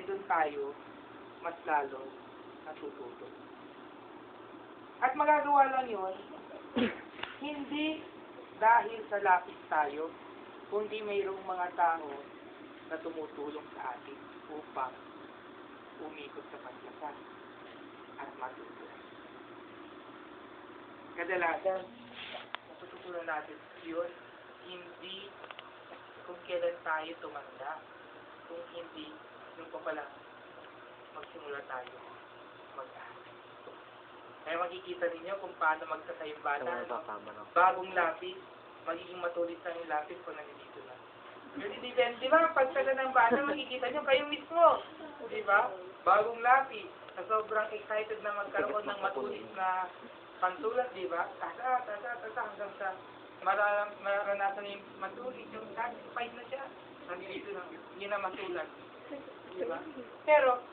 doon tayo mas lalo natututo. At magagawa lang yun, hindi dahil sa lapis tayo, kundi mayroong mga tao na tumutulong sa atin upang umikot sa paglasan at matuto. Kadalasan, natututunan natin yun, hindi kung kailan tayo tumanda, kung hindi yung pa pala magsimula tayo mag-aaral. Kaya makikita ninyo kung paano magsasa yung bata. Bagong lapis, magiging matulis na yung lapis kung nandito na. Yun, di ba? Pagsaga ng bata, makikita nyo kayo mismo. Di ba? Bagong lapis, na sobrang excited na magkaroon ng matulis na pansulat, di ba? Tasa, hanggang sa maranasan yung matulis, yung satisfied na siya. Nandito na, hindi na masulat. Di ba? Pero,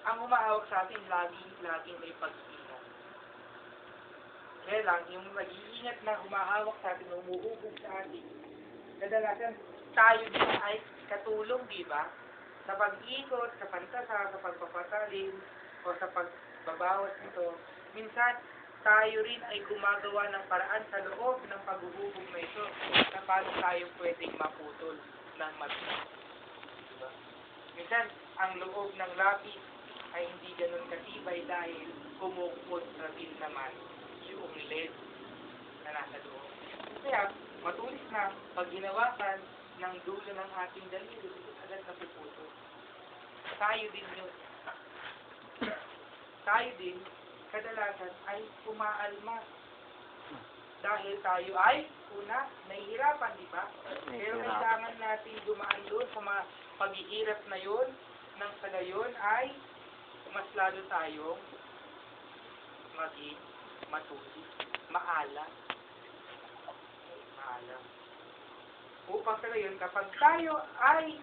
ang humahawak sa atin, laging may pag-iingat. Kaya lang, yung mag-iingat na humahawak sa atin, umuubog sa atin, kadalasan, tayo din ay katulong, di ba? Sa pag-ikot, sa pantasa, sa pagpapatalim, o sa pagbabawas nito, minsan, tayo rin ay gumagawa ng paraan sa loob ng paghuhubog na ito na paano tayo pwedeng maputol ng matulis. Diba? Minsan, ang loob ng lapis ay hindi ganun katibay dahil kumukod na din naman yung lead na nasa loob. Kaya, matulis na pag ginawakan ng dulo ng ating daliri, agad na puputol. Tayo din yun. Tayo din, kadalasan ay umaalmas. Dahil tayo ay, una, nahihirapan, di ba? Pero kailangan natin dumaan doon sa mga pag-iirap na yun, nang sa gayon ay mas lalo tayong maging matulis, maalam. Upang sa gayon, kapag tayo ay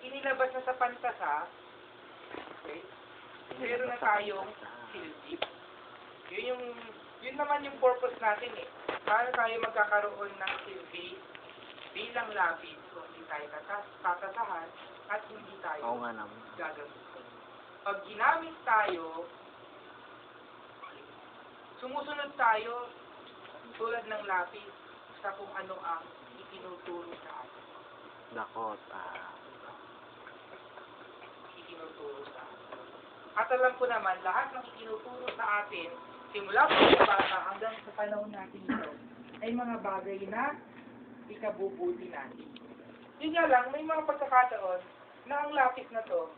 inilabas na sa pantasa, okay, meron na tayong silbi. Yun naman yung purpose natin eh. Para tayo magkakaroon ng silbi bilang lapis kung hindi tayo tatasahan at hindi tayo gagamitin. Pag ginamit tayo, sumusunod tayo tulad ng lapis sa kung ano ang itinuturo sa atin. Itinuturo sa atin. At alam ko naman, lahat ng itinuturo sa atin, simula po sa bata hanggang sa panahon natin ito, ay mga bagay na ikabubuti natin. Yun nga lang, may mga pagkakataon na ang lapis na to